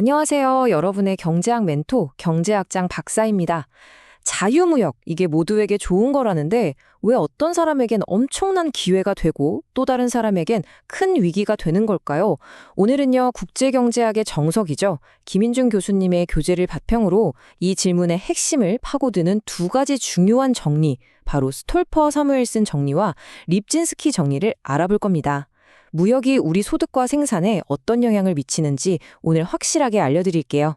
안녕하세요. 여러분의 경제학 멘토, 경제학장 박사입니다. 자유무역, 이게 모두에게 좋은 거라는데 왜 어떤 사람에겐 엄청난 기회가 되고 또 다른 사람에겐 큰 위기가 되는 걸까요? 오늘은요, 국제경제학의 정석이죠. 김인중 교수님의 교재를 바탕으로 이 질문의 핵심을 파고드는 두 가지 중요한 정리, 바로 스톨퍼 사무엘슨 정리와 립진스키 정리를 알아볼 겁니다. 무역이 우리 소득과 생산에 어떤 영향을 미치는지 오늘 확실하게 알려드릴게요.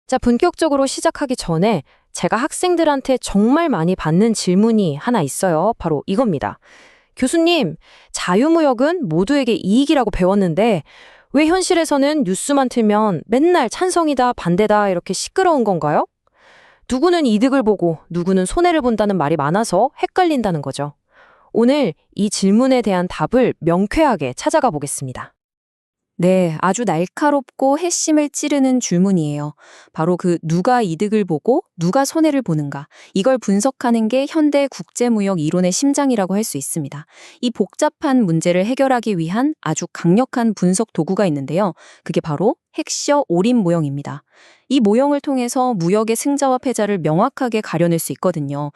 자, 본격적으로 시작하기 전에 제가 학생들한테 정말 많이 받는 질문이 하나 있어요. 바로 이겁니다. 교수님, 자유무역은 모두에게 이익이라고 배웠는데 왜 현실에서는 뉴스만 틀면 맨날 찬성이다, 반대다 이렇게 시끄러운 건가요? 누구는 이득을 보고 누구는 손해를 본다는 말이 많아서 헷갈린다는 거죠. 오늘 이 질문에 대한 답을 명쾌하게 찾아가 보겠습니다. 네, 아주 날카롭고 핵심을 찌르는 질문이에요. 바로 누가 이득을 보고 누가 손해를 보는가. 이걸 분석하는 게 현대 국제무역 이론의 심장이라고 할 수 있습니다. 이 복잡한 문제를 해결하기 위한 아주 강력한 분석 도구가 있는데요. 그게 바로 헥셔 오림 모형입니다. 이 모형을 통해서 무역의 승자와 패자를 명확하게 가려낼 수 있거든요.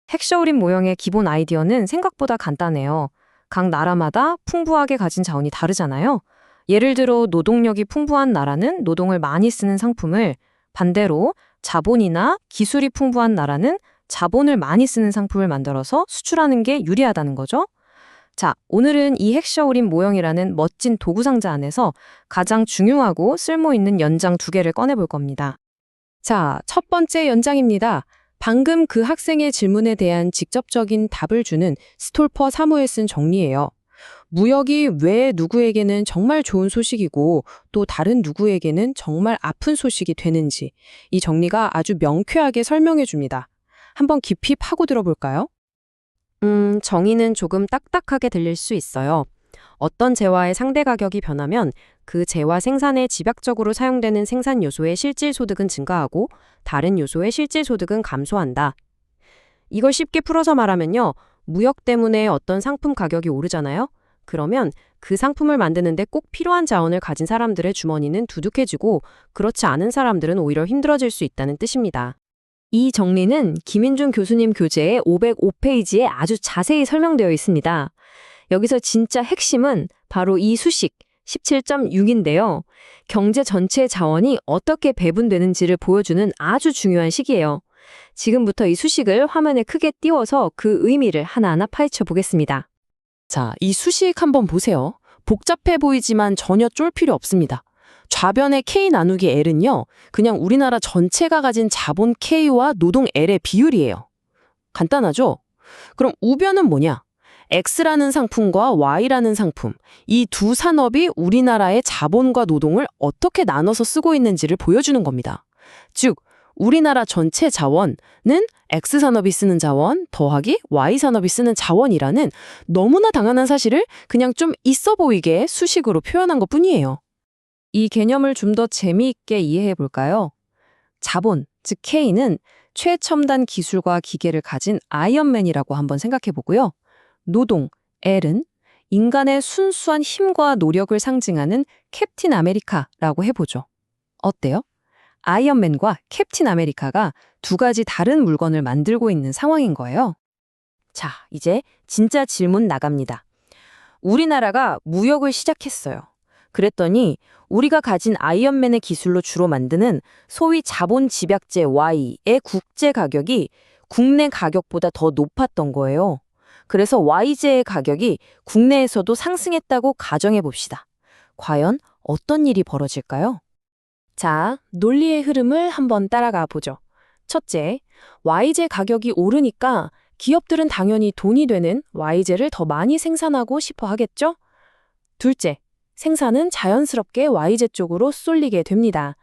헥셔 오림 모형의 기본 아이디어는 생각보다 간단해요. 각 나라마다 풍부하게 가진 자원이 다르잖아요. 예를 들어 노동력이 풍부한 나라는 노동을 많이 쓰는 상품을, 반대로 자본이나 기술이 풍부한 나라는 자본을 많이 쓰는 상품을 만들어서 수출하는 게 유리하다는 거죠. 자, 오늘은 이 헥셔 오림 모형이라는 멋진 도구 상자 안에서 가장 중요하고 쓸모있는 연장 두 개를 꺼내볼 겁니다. 자, 첫 번째 연장입니다. 방금 그 학생의 질문에 대한 직접적인 답을 주는 스톨퍼 사무엘슨 정리예요. 무역이 왜 누구에게는 정말 좋은 소식이고 또 다른 누구에게는 정말 아픈 소식이 되는지 이 정리가 아주 명쾌하게 설명해 줍니다. 한번 깊이 파고들어 볼까요? 정의는 조금 딱딱하게 들릴 수 있어요. 어떤 재화의 상대 가격이 변하면 그 재화 생산에 집약적으로 사용되는 생산 요소의 실질 소득은 증가하고 다른 요소의 실질 소득은 감소한다. 이걸 쉽게 풀어서 말하면요. 무역 때문에 어떤 상품 가격이 오르잖아요. 그러면 그 상품을 만드는데 꼭 필요한 자원을 가진 사람들의 주머니는 두둑해지고 그렇지 않은 사람들은 오히려 힘들어질 수 있다는 뜻입니다. 이 정리는 김인중 교수님 교재의 505페이지에 아주 자세히 설명되어 있습니다. 여기서 진짜 핵심은 바로 이 수식 17.6인데요. 경제 전체의 자원이 어떻게 배분되는지를 보여주는 아주 중요한 식이에요. 지금부터 이 수식을 화면에 크게 띄워서 그 의미를 하나하나 파헤쳐 보겠습니다. 자, 이 수식 한번 보세요. 복잡해 보이지만 전혀 쫄 필요 없습니다. 좌변의 K 나누기 L은요, 그냥 우리나라 전체가 가진 자본 K와 노동 L의 비율이에요. 간단하죠? 그럼 우변은 뭐냐? X라는 상품과 Y라는 상품, 이 두 산업이 우리나라의 자본과 노동을 어떻게 나눠서 쓰고 있는지를 보여주는 겁니다. 즉, 우리나라 전체 자원은 X산업이 쓰는 자원 더하기 Y산업이 쓰는 자원이라는 너무나 당연한 사실을 그냥 좀 있어 보이게 수식으로 표현한 것뿐이에요. 이 개념을 좀 더 재미있게 이해해 볼까요? 자본, 즉 K는 최첨단 기술과 기계를 가진 아이언맨이라고 한번 생각해 보고요. 노동, L은 인간의 순수한 힘과 노력을 상징하는 캡틴 아메리카라고 해보죠. 어때요? 아이언맨과 캡틴 아메리카가 두 가지 다른 물건을 만들고 있는 상황인 거예요. 자, 이제 진짜 질문 나갑니다. 우리나라가 무역을 시작했어요. 그랬더니 우리가 가진 아이언맨의 기술로 주로 만드는 소위 자본 집약제 Y의 국제 가격이 국내 가격보다 더 높았던 거예요. 그래서 Y제의 가격이 국내에서도 상승했다고 가정해 봅시다. 과연 어떤 일이 벌어질까요? 자, 논리의 흐름을 한번 따라가 보죠. 첫째, Y제 가격이 오르니까 기업들은 당연히 돈이 되는 Y제를 더 많이 생산하고 싶어 하겠죠? 둘째, 생산은 자연스럽게 Y제 쪽으로 쏠리게 됩니다.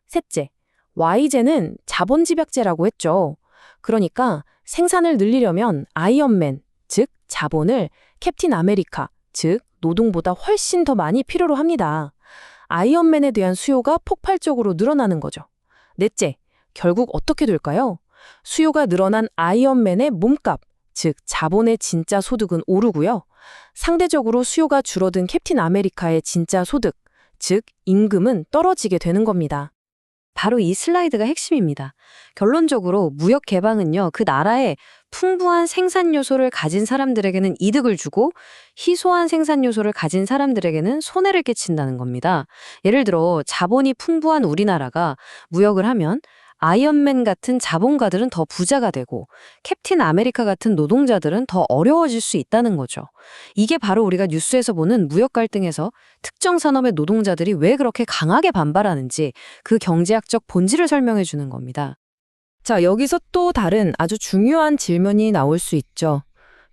셋째, Y제는 자본집약제라고 했죠. 그러니까 생산을 늘리려면 아이언맨, 즉 자본을 캡틴 아메리카, 즉 노동보다 훨씬 더 많이 필요로 합니다. 아이언맨에 대한 수요가 폭발적으로 늘어나는 거죠. 넷째, 결국 어떻게 될까요? 수요가 늘어난 아이언맨의 몸값, 즉 자본의 진짜 소득은 오르고요. 상대적으로 수요가 줄어든 캡틴 아메리카의 진짜 소득, 즉 임금은 떨어지게 되는 겁니다. 바로 이 슬라이드가 핵심입니다. 결론적으로 무역 개방은요, 그 나라에 풍부한 생산 요소를 가진 사람들에게는 이득을 주고 희소한 생산 요소를 가진 사람들에게는 손해를 끼친다는 겁니다. 예를 들어 자본이 풍부한 우리나라가 무역을 하면 아이언맨 같은 자본가들은 더 부자가 되고 캡틴 아메리카 같은 노동자들은 더 어려워질 수 있다는 거죠. 이게 바로 우리가 뉴스에서 보는 무역 갈등에서 특정 산업의 노동자들이 왜 그렇게 강하게 반발하는지 그 경제학적 본질을 설명해 주는 겁니다. 자, 여기서 또 다른 아주 중요한 질문이 나올 수 있죠.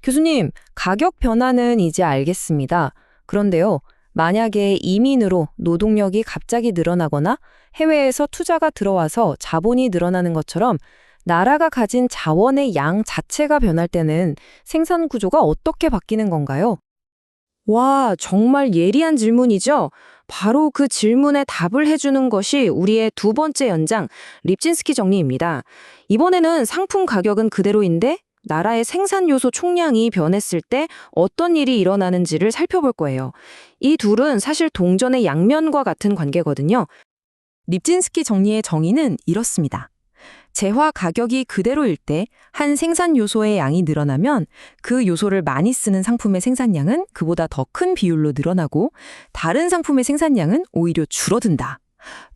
교수님, 가격 변화는 이제 알겠습니다. 그런데요, 만약에 이민으로 노동력이 갑자기 늘어나거나 해외에서 투자가 들어와서 자본이 늘어나는 것처럼 나라가 가진 자원의 양 자체가 변할 때는 생산 구조가 어떻게 바뀌는 건가요? 와, 정말 예리한 질문이죠? 바로 그 질문에 답을 해주는 것이 우리의 두 번째 연장, 립진스키 정리입니다. 이번에는 상품 가격은 그대로인데 나라의 생산 요소 총량이 변했을 때 어떤 일이 일어나는지를 살펴볼 거예요. 이 둘은 사실 동전의 양면과 같은 관계거든요. 립진스키 정리의 정의는 이렇습니다. 재화 가격이 그대로일 때 한 생산 요소의 양이 늘어나면 그 요소를 많이 쓰는 상품의 생산량은 그보다 더 큰 비율로 늘어나고 다른 상품의 생산량은 오히려 줄어든다.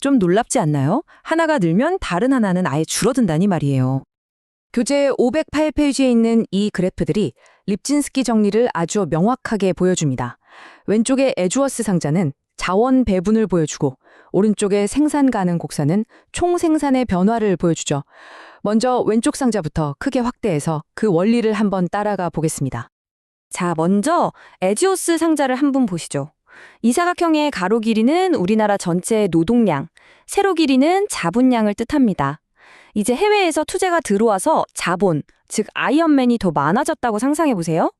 좀 놀랍지 않나요? 하나가 늘면 다른 하나는 아예 줄어든다니 말이에요. 교재 508페이지에 있는 이 그래프들이 립진스키 정리를 아주 명확하게 보여줍니다. 왼쪽의 에주어스 상자는 자원 배분을 보여주고 오른쪽의 생산 가능 곡선은 총 생산의 변화를 보여주죠. 먼저 왼쪽 상자부터 크게 확대해서 그 원리를 한번 따라가 보겠습니다. 자, 먼저 에지오스 상자를 한번 보시죠. 이 사각형의 가로 길이는 우리나라 전체의 노동량, 세로 길이는 자본량을 뜻합니다. 이제 해외에서 투자가 들어와서 자본, 즉 아이언맨이 더 많아졌다고 상상해 보세요.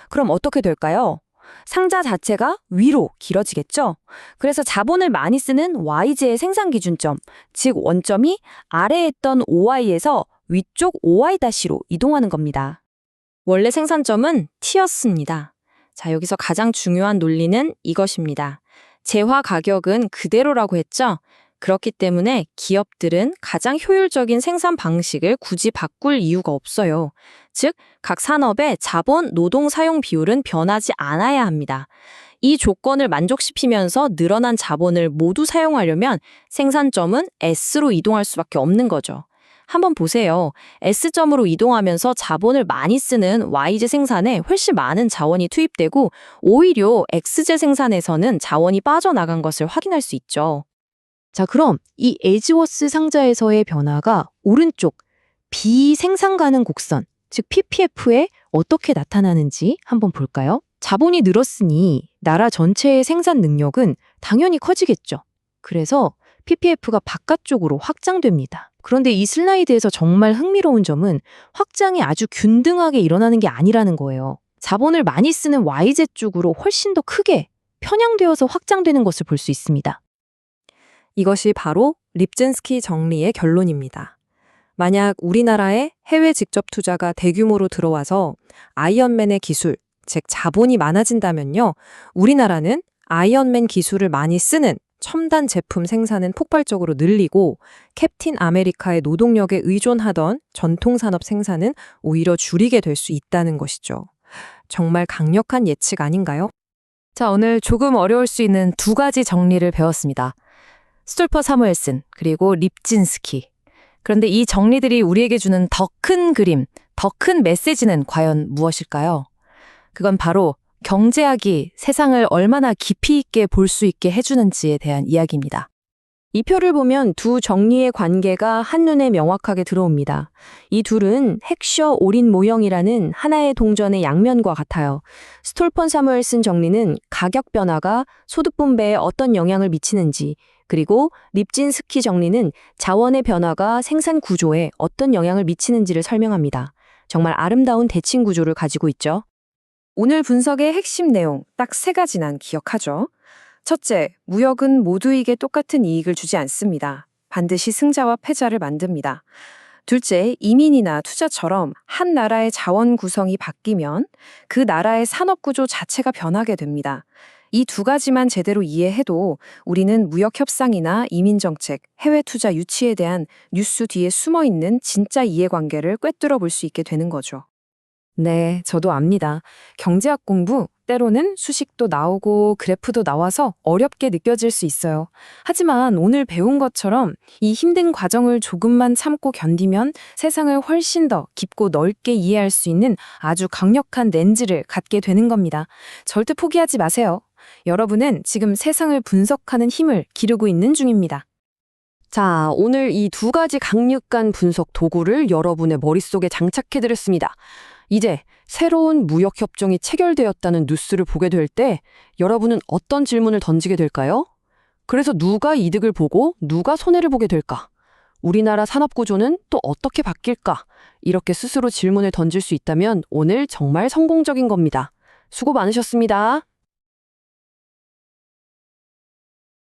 그럼 어떻게 될까요? 상자 자체가 위로 길어지겠죠? 그래서 자본을 많이 쓰는 YJ의 생산 기준점, 즉 원점이 아래에 있던 OY에서 위쪽 OY-로 이동하는 겁니다. 원래 생산점은 T였습니다. 자, 여기서 가장 중요한 논리는 이것입니다. 재화 가격은 그대로라고 했죠? 그렇기 때문에 기업들은 가장 효율적인 생산 방식을 굳이 바꿀 이유가 없어요. 즉, 각 산업의 자본, 노동 사용 비율은 변하지 않아야 합니다. 이 조건을 만족시키면서 늘어난 자본을 모두 사용하려면 생산점은 S로 이동할 수밖에 없는 거죠. 한번 보세요. S점으로 이동하면서 자본을 많이 쓰는 YJ 생산에 훨씬 많은 자원이 투입되고 오히려 XJ 생산에서는 자원이 빠져나간 것을 확인할 수 있죠. 자, 그럼 이 에지워스 상자에서의 변화가 오른쪽 비생산 가능 곡선, 즉 PPF에 어떻게 나타나는지 한번 볼까요? 자본이 늘었으니 나라 전체의 생산 능력은 당연히 커지겠죠. 그래서 PPF가 바깥쪽으로 확장됩니다. 그런데 이 슬라이드에서 정말 흥미로운 점은 확장이 아주 균등하게 일어나는 게 아니라는 거예요. 자본을 많이 쓰는 YZ 쪽으로 훨씬 더 크게 편향되어서 확장되는 것을 볼 수 있습니다. 이것이 바로 립진스키 정리의 결론입니다. 만약 우리나라에 해외 직접 투자가 대규모로 들어와서 아이언맨의 기술, 즉 자본이 많아진다면요. 우리나라는 아이언맨 기술을 많이 쓰는 첨단 제품 생산은 폭발적으로 늘리고 캡틴 아메리카의 노동력에 의존하던 전통산업 생산은 오히려 줄이게 될 수 있다는 것이죠. 정말 강력한 예측 아닌가요? 자, 오늘 조금 어려울 수 있는 두 가지 정리를 배웠습니다. 스톨퍼 사무엘슨, 그리고 립진스키. 그런데 이 정리들이 우리에게 주는 더 큰 그림, 더 큰 메시지는 과연 무엇일까요? 그건 바로 경제학이 세상을 얼마나 깊이 있게 볼 수 있게 해주는지에 대한 이야기입니다. 이 표를 보면 두 정리의 관계가 한눈에 명확하게 들어옵니다. 이 둘은 핵셔 올인 모형이라는 하나의 동전의 양면과 같아요. 스톨펀 사무엘슨 정리는 가격 변화가 소득 분배에 어떤 영향을 미치는지, 그리고 립진스키 정리는 자원의 변화가 생산 구조에 어떤 영향을 미치는지를 설명합니다. 정말 아름다운 대칭 구조를 가지고 있죠. 오늘 분석의 핵심 내용 딱 세 가지난 기억하죠? 첫째, 무역은 모두에게 똑같은 이익을 주지 않습니다. 반드시 승자와 패자를 만듭니다. 둘째, 이민이나 투자처럼 한 나라의 자원 구성이 바뀌면 그 나라의 산업 구조 자체가 변하게 됩니다. 이 두 가지만 제대로 이해해도 우리는 무역 협상이나 이민 정책, 해외 투자 유치에 대한 뉴스 뒤에 숨어 있는 진짜 이해관계를 꿰뚫어 볼 수 있게 되는 거죠. 네, 저도 압니다. 경제학 공부, 때로는 수식도 나오고 그래프도 나와서 어렵게 느껴질 수 있어요. 하지만 오늘 배운 것처럼 이 힘든 과정을 조금만 참고 견디면 세상을 훨씬 더 깊고 넓게 이해할 수 있는 아주 강력한 렌즈를 갖게 되는 겁니다. 절대 포기하지 마세요. 여러분은 지금 세상을 분석하는 힘을 기르고 있는 중입니다. 자, 오늘 이 두 가지 강력한 분석 도구를 여러분의 머릿속에 장착해드렸습니다. 이제 새로운 무역협정이 체결되었다는 뉴스를 보게 될 때 여러분은 어떤 질문을 던지게 될까요? 그래서 누가 이득을 보고 누가 손해를 보게 될까? 우리나라 산업구조는 또 어떻게 바뀔까? 이렇게 스스로 질문을 던질 수 있다면 오늘 정말 성공적인 겁니다. 수고 많으셨습니다.